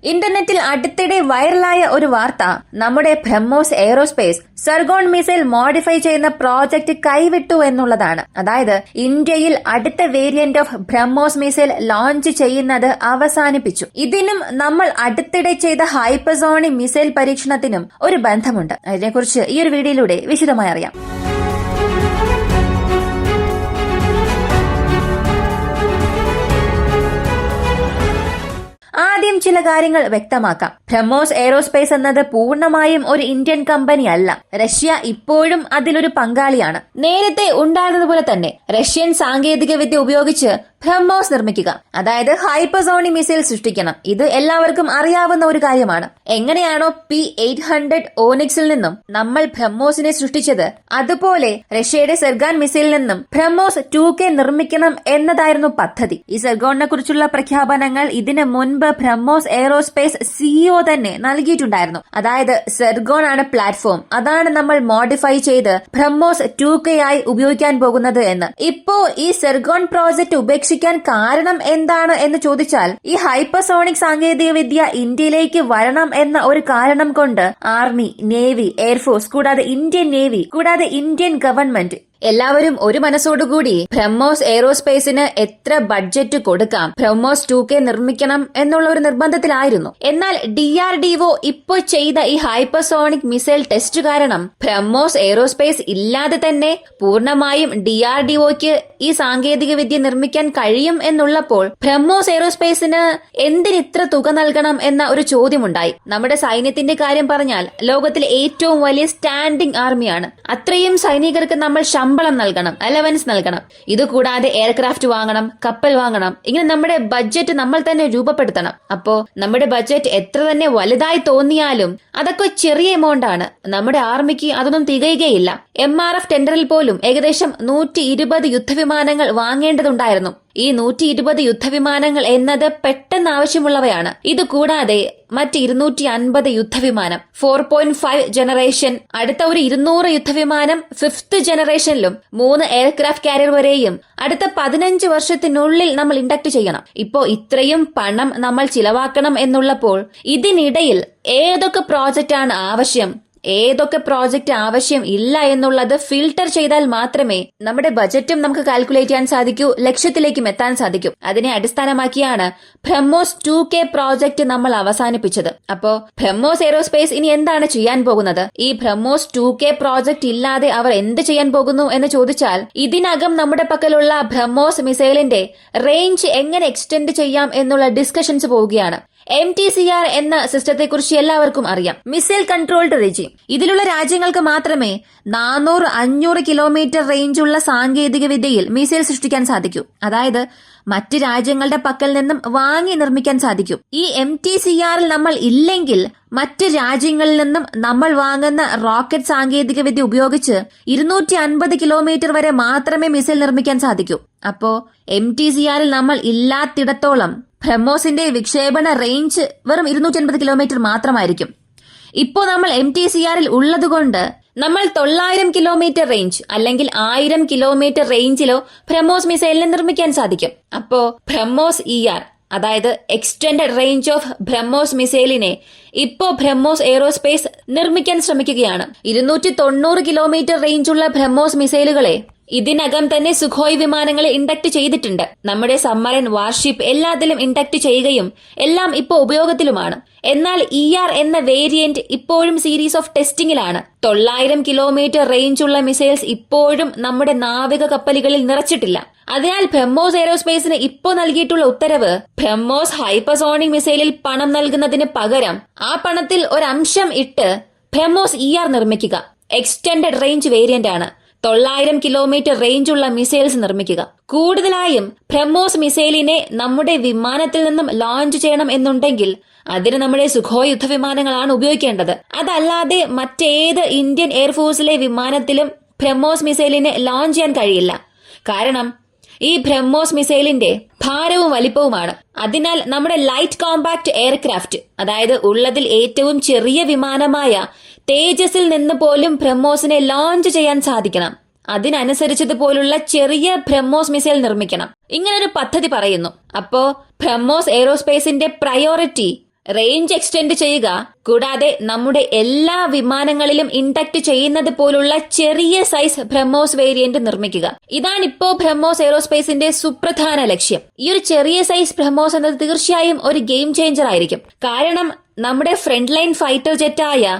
ഇന്റർനെറ്റിൽ അടുത്തിടെ വൈറലായ ഒരു വാർത്ത നമ്മുടെ BrahMos aerospace Sargon missile modify ചെയ്യുന്ന പ്രോജക്റ്റ് കൈവിട്ടു എന്നുള്ളതാണ്. അതായത് ഇന്ത്യയിൽ അടുത്ത variant of BrahMos missile launch ചെയ്യുന്നത് അവസാനിപ്പിച്ചു. ഇതിനും നമ്മൾ അടുത്തിടെ ചെയ്ത ഹൈപ്പർസോണിക് മിസൈൽ പരീക്ഷണത്തിനും ഒരു ബന്ധമുണ്ട്. അതിനെക്കുറിച്ച് ഈ ഒരു വീഡിയോയിലൂടെ വിശദമായി അറിയാം. ആദ്യം ചില കാര്യങ്ങൾ വ്യക്തമാക്കാം. ബ്രഹ്മോസ് എയ്റോസ്പേസ് എന്നത് പൂർണ്ണമായും ഒരു ഇന്ത്യൻ കമ്പനി അല്ല. റഷ്യ ഇപ്പോഴും അതിലൊരു പങ്കാളിയാണ്. നേരത്തെ ഉണ്ടായിരുന്നതുപോലെ തന്നെ റഷ്യൻ സാങ്കേതിക വിദ്യ ഉപയോഗിച്ച് ബ്രഹ്മോസ് നിർമ്മിക്കുക, അതായത് ഹൈപ്പർസോണിക് മിസൈൽ സൃഷ്ടിക്കണം. ഇത് എല്ലാവർക്കും അറിയാവുന്ന ഒരു കാര്യമാണ്. എങ്ങനെയാണോ P-800 ഓനിക്സിൽ നിന്നും നമ്മൾ ബ്രഹ്മോസിനെ സൃഷ്ടിച്ചത്, അതുപോലെ റഷ്യയുടെ സെർഗാൻ മിസൈലിൽ നിന്നും ബ്രഹ്മോസ് 2K നിർമ്മിക്കണം എന്നതായിരുന്നു പദ്ധതി. ഈ സെർഗോണിനെ കുറിച്ചുള്ള പ്രഖ്യാപനങ്ങൾ ഇതിന് മുൻപ് ബ്രഹ്മോസ് എയ്റോസ്പേസ് CEO തന്നെ നൽകിയിട്ടുണ്ടായിരുന്നു. അതായത് സെർഗോൺ ആണ് പ്ലാറ്റ്ഫോം, അതാണ് നമ്മൾ മോഡിഫൈ ചെയ്ത് ബ്രഹ്മോസ് 2K ആയി ഉപയോഗിക്കാൻ പോകുന്നത് എന്ന്. ഇപ്പോ ഈ സെർഗോൺ പ്രോജക്ട് ഉപേക്ഷിക്കാൻ കാരണം എന്താണ് എന്ന് ചോദിച്ചാൽ, ഈ ഹൈപ്പർസോണിക് സാങ്കേതിക വിദ്യ ഇന്ത്യയിലേക്ക് വരണം എന്ന ഒരു കാരണം കൊണ്ട് ആർമി, നേവി, എയർഫോഴ്സ്, കൂടാതെ ഇന്ത്യൻ നേവി, കൂടാതെ ഇന്ത്യൻ ഗവൺമെന്റ് എല്ലാവരും ഒരു മനസ്സോടുകൂടി ബ്രഹ്മോസ് എയ്റോസ്പേസിന് എത്ര ബഡ്ജറ്റ് കൊടുക്കാം, ബ്രഹ്മോസ് 2K നിർമ്മിക്കണം എന്നുള്ള ഒരു നിർബന്ധത്തിലായിരുന്നു. എന്നാൽ DRDO ഇപ്പോൾ ചെയ്ത ഈ ഹൈപ്പർസോണിക് മിസൈൽ ടെസ്റ്റ് കാരണം ബ്രഹ്മോസ് എയ്റോസ്പേസ് ഇല്ലാതെ തന്നെ പൂർണ്ണമായും DRDOയ്ക്ക് ഈ സാങ്കേതിക വിദ്യ നിർമ്മിക്കാൻ കഴിയും എന്നുള്ളപ്പോൾ ബ്രഹ്മോസ് എയ്റോസ്പേസിന് എന്തിനിത്ര തുക നൽകണം എന്ന ഒരു ചോദ്യമുണ്ടായി. നമ്മുടെ സൈന്യത്തിന്റെ കാര്യം പറഞ്ഞാൽ ലോകത്തിലെ ഏറ്റവും വലിയ സ്റ്റാൻഡിംഗ് ആർമിയാണ്. അത്രയും സൈനികർക്ക് നമ്മൾ ശമ്പളം നൽകണം, അലവൻസ് നൽകണം. ഇതുകൂടാതെ എയർക്രാഫ്റ്റ് വാങ്ങണം, കപ്പൽ വാങ്ങണം. ഇങ്ങനെ നമ്മുടെ ബഡ്ജറ്റ് നമ്മൾ തന്നെ രൂപപ്പെടുത്തണം. അപ്പോ നമ്മുടെ ബഡ്ജറ്റ് എത്ര തന്നെ വലുതായി തോന്നിയാലും അതൊക്കെ ചെറിയ എമൗണ്ട് ആണ്. നമ്മുടെ ആർമിക്ക് അതൊന്നും തികയുകയില്ല. MRF ടെൻഡറിൽ പോലും ഏകദേശം 120 യുദ്ധവിമാനങ്ങൾ വാങ്ങേണ്ടതുണ്ടായിരുന്നു. ഈ 120 യുദ്ധവിമാനങ്ങൾ എന്നത് പെട്ടെന്ന് ആവശ്യമുള്ളവയാണ്. ഇതുകൂടാതെ മറ്റ് 250 യുദ്ധവിമാനം 4.5 ജനറേഷൻ, അടുത്ത ഒരു 200 യുദ്ധവിമാനം 5th ജനറേഷനിലും 3 എയർക്രാഫ്റ്റ് കാരിയർ വരെയും അടുത്ത 15 വർഷത്തിനുള്ളിൽ നമ്മൾ ഇൻഡക്ട് ചെയ്യണം. ഇപ്പോ ഇത്രയും പണം നമ്മൾ ചിലവാക്കണം എന്നുള്ളപ്പോൾ ഇതിനിടയിൽ ഏതൊക്കെ പ്രോജക്റ്റ് ആണ് ആവശ്യം, ഏതൊക്കെ പ്രോജക്റ്റ് ആവശ്യം ഇല്ല എന്നുള്ളത് ഫിൽട്ടർ ചെയ്താൽ മാത്രമേ നമ്മുടെ ബജറ്റും നമുക്ക് കാൽക്കുലേറ്റ് ചെയ്യാൻ സാധിക്കൂ, ലക്ഷ്യത്തിലേക്കും എത്താൻ സാധിക്കും. അതിനെ അടിസ്ഥാനമാക്കിയാണ് ബ്രഹ്മോസ് 2K പ്രോജക്റ്റ് നമ്മൾ അവസാനിപ്പിച്ചത്. അപ്പോ ബ്രഹ്മോസ് എയ്റോസ്പേസ് ഇനി എന്താണ് ചെയ്യാൻ പോകുന്നത്? ഈ ബ്രഹ്മോസ് 2K പ്രോജക്റ്റ് ഇല്ലാതെ അവർ എന്ത് ചെയ്യാൻ പോകുന്നു എന്ന് ചോദിച്ചാൽ, ഇതിനകം നമ്മുടെ പക്കലുള്ള ബ്രഹ്മോസ് മിസൈലിന്റെ റേഞ്ച് എങ്ങനെ എക്സ്റ്റെൻഡ് ചെയ്യാം എന്നുള്ള ഡിസ്കഷൻസ് പോവുകയാണ്. MTCR എന്ന സിസ്റ്റത്തെക്കുറിച്ച് എല്ലാവർക്കും അറിയാം. Missile controlled regime. ഇതിലുള്ള രാജ്യങ്ങൾക്ക് മാത്രമേ 400-500 കിലോമീറ്റർ റേഞ്ചുള്ള സാങ്കേതിക വിദ്യയിൽ മിസൈൽ സൃഷ്ടിക്കാൻ സാധിക്കൂ. അതായത് മറ്റ് രാജ്യങ്ങളുടെ പക്കൽ നിന്നും വാങ്ങി നിർമ്മിക്കാൻ സാധിക്കും. ഈ MTCRൽ നമ്മൾ ഇല്ലെങ്കിൽ മറ്റ് രാജ്യങ്ങളിൽ നിന്നും നമ്മൾ വാങ്ങുന്ന റോക്കറ്റ് സാങ്കേതിക വിദ്യ ഉപയോഗിച്ച് 250 കിലോമീറ്റർ വരെ മാത്രമേ മിസൈൽ നിർമ്മിക്കാൻ സാധിക്കൂ. അപ്പോ MTCRൽ നമ്മൾ ഇല്ലാത്തിടത്തോളം ബ്രഹ്മോസിന്റെ വിക്ഷേപണ റേഞ്ച് വെറും 250 കിലോമീറ്റർ മാത്രമായിരിക്കും. ഇപ്പോ നമ്മൾ MTCRൽ ഉള്ളതുകൊണ്ട് നമ്മൾ 900 കിലോമീറ്റർ റേഞ്ച് അല്ലെങ്കിൽ 1000 കിലോമീറ്റർ റേഞ്ചിലോ ബ്രഹ്മോസ് മിസൈലിനെ നിർമ്മിക്കാൻ സാധിക്കും. അപ്പോ ബ്രഹ്മോസ് ER, അതായത് എക്സ്റ്റൻഡഡ് റേഞ്ച് ഓഫ് ബ്രഹ്മോസ് മിസൈലിനെ ഇപ്പോ ബ്രഹ്മോസ് എയ്റോസ്പേസ് നിർമ്മിക്കാൻ ശ്രമിക്കുകയാണ്. 290 കിലോമീറ്റർ റേഞ്ചുള്ള ബ്രഹ്മോസ് മിസൈലുകളെ ഇതിനകം തന്നെ സുഖോയ് വിമാനങ്ങളെ ഇൻഡക്ട് ചെയ്തിട്ടുണ്ട്. നമ്മുടെ സബ്മറൈൻ, വാർഷിപ്പ് എല്ലാത്തിലും ഇൻഡക്ട് ചെയ്യുകയും എല്ലാം ഇപ്പോൾ ഉപയോഗത്തിലുമാണ്. എന്നാൽ ER എന്ന വേരിയന്റ് ഇപ്പോഴും സീരീസ് ഓഫ് ടെസ്റ്റിംഗിലാണ്. 900 കിലോമീറ്റർ റേഞ്ചുള്ള മിസൈൽസ് ഇപ്പോഴും നമ്മുടെ നാവിക കപ്പലുകളിൽ നിറച്ചിട്ടില്ല. അതിനാൽ ബ്രഹ്മോസ് എയ്റോസ്പേസിന് ഇപ്പോൾ നൽകിയിട്ടുള്ള ഉത്തരവ്, ബ്രഹ്മോസ് ഹൈപ്പർസോണിക് മിസൈലിൽ പണം നൽകുന്നതിന് പകരം ആ പണത്തിൽ ഒരംശം ഇട്ട് ബ്രഹ്മോസ് ER നിർമ്മിക്കുക. എക്സ്റ്റൻഡഡ് റേഞ്ച് വേരിയന്റ് ആണ്. 900 കിലോമീറ്റർ റേഞ്ചുള്ള മിസൈൽസ് നിർമ്മിക്കുക. കൂടുതലായും ബ്രഹ്മോസ് മിസൈലിനെ നമ്മുടെ വിമാനത്തിൽ നിന്നും ലോഞ്ച് ചെയ്യണം എന്നുണ്ടെങ്കിൽ അതിന് നമ്മുടെ സുഖോയ് യുദ്ധവിമാനങ്ങളാണ് ഉപയോഗിക്കേണ്ടത്. അതല്ലാതെ മറ്റേത് ഇന്ത്യൻ എയർഫോഴ്സിലെ വിമാനത്തിലും ബ്രഹ്മോസ് മിസൈലിനെ ലോഞ്ച് ചെയ്യാൻ കഴിയില്ല. കാരണം ഈ ബ്രഹ്മോസ് മിസൈലിന്റെ ഭാരവും വലിപ്പവുമാണ്. അതിനാൽ നമ്മുടെ ലൈറ്റ് കോമ്പാക്ട് എയർക്രാഫ്റ്റ്, അതായത് ഉള്ളതിൽ ഏറ്റവും ചെറിയ വിമാനമായ തേജസിൽ നിന്ന് പോലും ബ്രഹ്മോസിനെ ലോഞ്ച് ചെയ്യാൻ സാധിക്കണം. അതിനനുസരിച്ചതുപോലുള്ള ചെറിയ ബ്രഹ്മോസ് മിസൈൽ നിർമ്മിക്കണം. ഇങ്ങനൊരു പദ്ധതി പറയുന്നു. അപ്പോ ബ്രഹ്മോസ് എയ്റോസ്പേസിന്റെ പ്രയോറിറ്റി റേഞ്ച് എക്സ്റ്റെൻഡ് ചെയ്യുക, കൂടാതെ നമ്മുടെ എല്ലാ വിമാനങ്ങളിലും ഇൻഡക്ട് ചെയ്യുന്നത് പോലുള്ള ചെറിയ സൈസ് ബ്രഹ്മോസ് വേരിയന്റ് നിർമ്മിക്കുക. ഇതാണിപ്പോ ബ്രഹ്മോസ് എയ്റോസ്പേസിന്റെ സുപ്രധാന ലക്ഷ്യം. ഈ ഒരു ചെറിയ സൈസ് ബ്രഹ്മോസ് എന്നത് തീർച്ചയായും ഒരു ഗെയിം ചേഞ്ചർ ആയിരിക്കും. കാരണം നമ്മുടെ ഫ്രണ്ട് ലൈൻ ഫൈറ്റർ ജെറ്റായ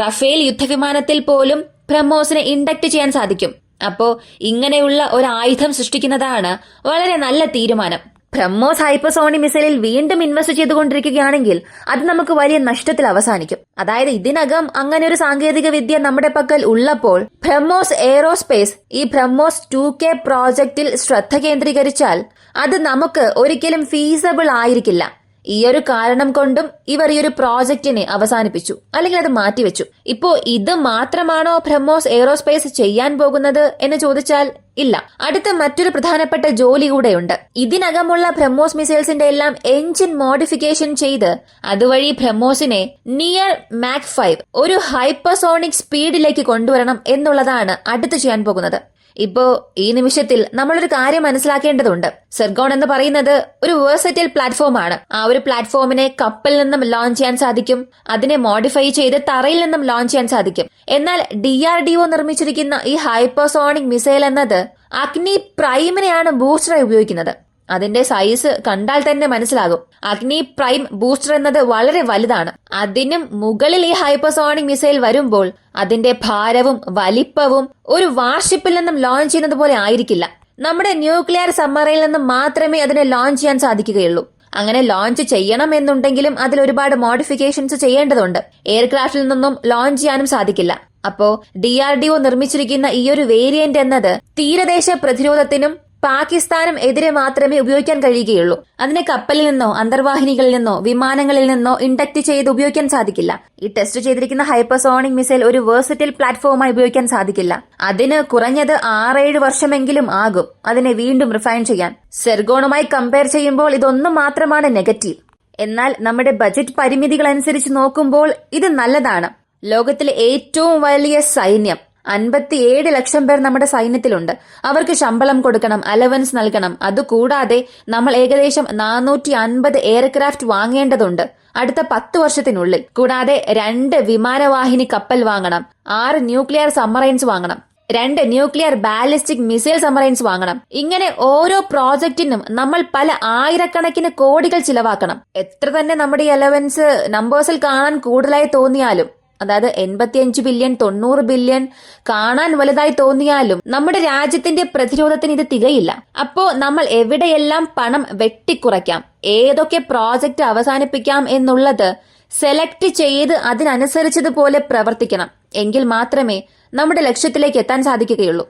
റഫേൽ യുദ്ധവിമാനത്തിൽ പോലും ബ്രഹ്മോസിനെ ഇൻഡക്ട് ചെയ്യാൻ സാധിക്കും. അപ്പോ ഇങ്ങനെയുള്ള ഒരു ആയുധം സൃഷ്ടിക്കുന്നതാണ് വളരെ നല്ല തീരുമാനം. ബ്രഹ്മോസ് ഹൈപ്പർസോണിക് മിസൈലിൽ വീണ്ടും ഇൻവെസ്റ്റ് ചെയ്തുകൊണ്ടിരിക്കുകയാണെങ്കിൽ അത് നമുക്ക് വലിയ നഷ്ടത്തിൽ അവസാനിക്കും. അതായത് ഇതിനകം അങ്ങനെ ഒരു സാങ്കേതിക വിദ്യ നമ്മുടെ പക്കൽ ഉള്ളപ്പോൾ ബ്രഹ്മോസ് എയ്റോസ്പേസ് ഈ ബ്രഹ്മോസ് 2K പ്രോജക്റ്റിൽ ശ്രദ്ധ കേന്ദ്രീകരിച്ചാൽ അത് നമുക്ക് ഒരിക്കലും ഫീസബിൾ ആയിരിക്കില്ല. ഈ ഒരു കാരണം കൊണ്ടും ഇവർ ഈ ഒരു പ്രോജക്റ്റിനെ അവസാനിപ്പിച്ചു, അല്ലെങ്കിൽ അത് മാറ്റിവെച്ചു. ഇപ്പോ ഇത് മാത്രമാണോ ബ്രഹ്മോസ് എയ്റോസ്പേസ് ചെയ്യാൻ പോകുന്നത് എന്ന് ചോദിച്ചാൽ ഇല്ല. അടുത്ത മറ്റൊരു പ്രധാനപ്പെട്ട ജോലി കൂടെയുണ്ട്. ഇതിനകമുള്ള ബ്രഹ്മോസ് മിസൈൽസിന്റെ എല്ലാം എഞ്ചിൻ മോഡിഫിക്കേഷൻ ചെയ്ത് അതുവഴി ബ്രഹ്മോസിനെ നിയർ മാക് 5 ഒരു ഹൈപ്പർസോണിക് സ്പീഡിലേക്ക് കൊണ്ടുവരണം എന്നുള്ളതാണ് അടുത്ത് ചെയ്യാൻ പോകുന്നത്. ഇപ്പോ ഈ നിമിഷത്തിൽ നമ്മളൊരു കാര്യം മനസ്സിലാക്കേണ്ടതുണ്ട്. സെർഗോൺ എന്ന് പറയുന്നത് ഒരു വേഴ്സറ്റൈൽ പ്ലാറ്റ്ഫോം ആണ്. ആ ഒരു പ്ലാറ്റ്ഫോമിനെ കപ്പലിൽ നിന്നും ലോഞ്ച് ചെയ്യാൻ സാധിക്കും, അതിനെ മോഡിഫൈ ചെയ്ത് തറയിൽ നിന്നും ലോഞ്ച് ചെയ്യാൻ സാധിക്കും. എന്നാൽ DRDO നിർമ്മിച്ചിരിക്കുന്ന ഈ ഹൈപ്പർസോണിക് മിസൈൽ എന്നത് അഗ്നി പ്രൈമിനെയാണ് ബൂസ്റ്ററായി ഉപയോഗിക്കുന്നത്. അതിന്റെ സൈസ് കണ്ടാൽ തന്നെ മനസ്സിലാകും. അഗ്നി പ്രൈം ബൂസ്റ്റർ എന്നത് വളരെ വലുതാണ്. അതിനും മുകളിൽ ഈ ഹൈപ്പർസോണിക് മിസൈൽ വരുമ്പോൾ അതിന്റെ ഭാരവും വലിപ്പവും ഒരു വാർഷിപ്പിൽ നിന്നും ലോഞ്ച് ചെയ്യുന്നത് പോലെ ആയിരിക്കില്ല. നമ്മുടെ ന്യൂക്ലിയർ സബ്മറൈനിൽ നിന്നും മാത്രമേ അതിനെ ലോഞ്ച് ചെയ്യാൻ സാധിക്കുകയുള്ളൂ. അങ്ങനെ ലോഞ്ച് ചെയ്യണം എന്നുണ്ടെങ്കിലും അതിൽ ഒരുപാട് മോഡിഫിക്കേഷൻസ് ചെയ്യേണ്ടതുണ്ട്. എയർക്രാഫ്റ്റിൽ നിന്നും ലോഞ്ച് ചെയ്യാനും സാധിക്കില്ല. അപ്പോ DRDO നിർമ്മിച്ചിരിക്കുന്ന ഈ ഒരു വേരിയന്റ് എന്നത് തീരദേശ പ്രതിരോധത്തിനും പാകിസ്ഥാനും എതിരെ മാത്രമേ ഉപയോഗിക്കാൻ കഴിയുകയുള്ളൂ. അതിനെ കപ്പലിൽ നിന്നോ അന്തർവാഹിനികളിൽ നിന്നോ വിമാനങ്ങളിൽ നിന്നോ ഇൻഡക്ട് ചെയ്ത് ഉപയോഗിക്കാൻ സാധിക്കില്ല. ഈ ടെസ്റ്റ് ചെയ്തിരിക്കുന്ന ഹൈപ്പർസോണിക് മിസൈൽ ഒരു വേഴ്സറ്റൈൽ പ്ലാറ്റ്ഫോമായി ഉപയോഗിക്കാൻ സാധിക്കില്ല. അതിന് കുറഞ്ഞത് 6-7 വർഷമെങ്കിലും ആകും അതിനെ വീണ്ടും റിഫൈൻ ചെയ്യാൻ. സെർഗോണുമായി കമ്പയർ ചെയ്യുമ്പോൾ ഇതൊന്നും മാത്രമാണ് നെഗറ്റീവ്. എന്നാൽ നമ്മുടെ ബജറ്റ് പരിമിതികൾ അനുസരിച്ച് നോക്കുമ്പോൾ ഇത് നല്ലതാണ്. ലോകത്തിലെ ഏറ്റവും വലിയ സൈന്യം 57 ലക്ഷം പേർ നമ്മുടെ സൈന്യത്തിലുണ്ട്. അവർക്ക് ശമ്പളം കൊടുക്കണം, അലവൻസ് നൽകണം. അതുകൂടാതെ നമ്മൾ ഏകദേശം 450 എയർക്രാഫ്റ്റ് വാങ്ങേണ്ടതുണ്ട് അടുത്ത 10 വർഷത്തിനുള്ളിൽ. കൂടാതെ 2 വിമാനവാഹിനി കപ്പൽ വാങ്ങണം, 6 ന്യൂക്ലിയർ സബ്മറൈൻസ് വാങ്ങണം, 2 ന്യൂക്ലിയർ ബാലിസ്റ്റിക് മിസൈൽ സബ്മറൈൻസ് വാങ്ങണം. ഇങ്ങനെ ഓരോ പ്രോജക്റ്റിനും നമ്മൾ പല ആയിരക്കണക്കിന് കോടികൾ ചിലവാക്കണം. എത്ര തന്നെ നമ്മുടെ ഈ അലവൻസ് നമ്പേഴ്സിൽ കാണാൻ കൂടുതലായി തോന്നിയാലും, അതായത് 85 ബില്യൺ 90 ബില്യൺ കാണാൻ വലുതായി തോന്നിയാലും നമ്മുടെ രാജ്യത്തിന്റെ പ്രതിരോധത്തിന് ഇത് തികയില്ല. അപ്പോ നമ്മൾ എവിടെയെല്ലാം പണം വെട്ടിക്കുറയ്ക്കാം, ഏതൊക്കെ പ്രോജക്റ്റ് അവസാനിപ്പിക്കാം എന്നുള്ളത് സെലക്ട് ചെയ്ത് അതിനനുസരിച്ചതുപോലെ പ്രവർത്തിക്കണം. എങ്കിൽ മാത്രമേ നമ്മുടെ ലക്ഷ്യത്തിലേക്ക് എത്താൻ സാധിക്കുകയുള്ളൂ.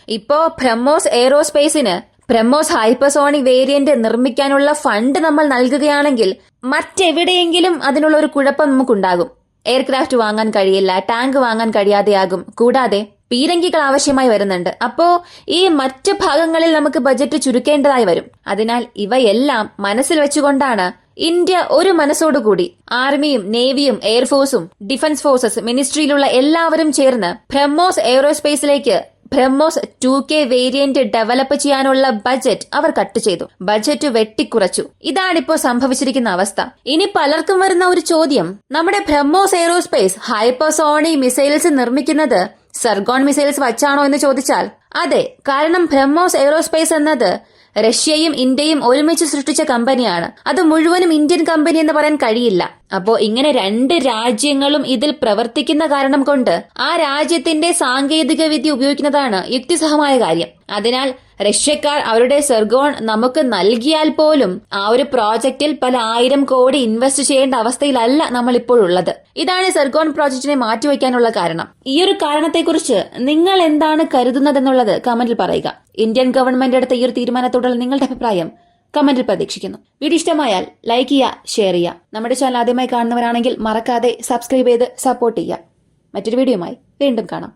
ഇപ്പോ ബ്രഹ്മോസ് എയ്റോസ്പേസിന് ബ്രഹ്മോസ് ഹൈപ്പർസോണിക് വേരിയന്റ് നിർമ്മിക്കാനുള്ള ഫണ്ട് നമ്മൾ നൽകുകയാണെങ്കിൽ മറ്റെവിടെയെങ്കിലും അതിനുള്ള ഒരു കുഴപ്പം നമുക്കുണ്ടാകും. എയർക്രാഫ്റ്റ് വാങ്ങാൻ കഴിയില്ല, ടാങ്ക് വാങ്ങാൻ കഴിയാതെയാകും. കൂടാതെ പീരങ്കികൾ ആവശ്യമായി വരുന്നുണ്ട്. അപ്പോ ഈ മറ്റ് ഭാഗങ്ങളിൽ നമുക്ക് ബജറ്റ് ചുരുക്കേണ്ടതായി വരും. അതിനാൽ ഇവയെല്ലാം മനസ്സിൽ വെച്ചുകൊണ്ടാണ് ഇന്ത്യ ഒരു മനസ്സോടുകൂടി ആർമിയും നേവിയും എയർഫോഴ്സും ഡിഫൻസ് ഫോഴ്സസ് മിനിസ്ട്രിയിലുള്ള എല്ലാവരും ചേർന്ന് ബ്രഹ്മോസ് എയ്റോസ്പേസിലേക്ക് ബ്രഹ്മോസ് 2K വേരിയന്റ് ഡെവലപ്പ് ചെയ്യാനുള്ള ബജറ്റ് അവർ കട്ട് ചെയ്തു. ബജറ്റ് വെട്ടിക്കുറച്ചു. ഇതാണിപ്പോ സംഭവിച്ചിരിക്കുന്ന അവസ്ഥ. ഇനി പലർക്കും വരുന്ന ഒരു ചോദ്യം, നമ്മുടെ ബ്രഹ്മോസ് എയ്റോസ്പേസ് ഹൈപ്പർസോണിക് മിസൈൽസ് നിർമ്മിക്കുന്നത് സെർഗോൺ മിസൈൽസ് വച്ചാണോ എന്ന് ചോദിച്ചാൽ അതെ. കാരണം ബ്രഹ്മോസ് എയ്റോസ്പേസ് എന്നത് റഷ്യയും ഇന്ത്യയും ഒരുമിച്ച് സൃഷ്ടിച്ച കമ്പനിയാണ്. അത് മുഴുവനും ഇന്ത്യൻ കമ്പനി എന്ന് പറയാൻ കഴിയില്ല. അപ്പോ ഇങ്ങനെ 2 രാജ്യങ്ങളും ഇതിൽ പ്രവർത്തിക്കുന്ന കാരണം കൊണ്ട് ആ രാജ്യത്തിന്റെ സാങ്കേതിക വിദ്യ ഉപയോഗിക്കുന്നതാണ് യുക്തിസഹമായ കാര്യം. അതിനാൽ റഷ്യക്കാർ അവരുടെ സെർഗോൺ നമുക്ക് നൽകിയാൽ പോലും ആ ഒരു പ്രോജക്റ്റിൽ പല 1000 കോടി ഇൻവെസ്റ്റ് ചെയ്യേണ്ട അവസ്ഥയിലല്ല നമ്മൾ ഇപ്പോഴുള്ളത്. ഇതാണ് സെർഗോൺ പ്രോജക്റ്റിനെ മാറ്റിവെക്കാനുള്ള കാരണം. ഈ ഒരു കാരണത്തെക്കുറിച്ച് നിങ്ങൾ എന്താണ് കരുതുന്നതെന്നുള്ളത് കമന്റിൽ പറയുക. ഇന്ത്യൻ ഗവൺമെന്റ് എടുത്ത ഈ ഒരു തീരുമാനത്തോടുള്ള നിങ്ങളുടെ അഭിപ്രായം കമന്റിൽ പ്രതീക്ഷിക്കുന്നു. വീഡിയോ ഇഷ്ടമായാൽ ലൈക്ക് ചെയ്യുക, ഷെയർ ചെയ്യുക. നമ്മുടെ ചാനൽ ആദ്യമായി കാണുന്നവരാണെങ്കിൽ മറക്കാതെ സബ്സ്ക്രൈബ് ചെയ്ത് സപ്പോർട്ട് ചെയ്യുക. മറ്റൊരു വീഡിയോയുമായി വീണ്ടും കാണാം.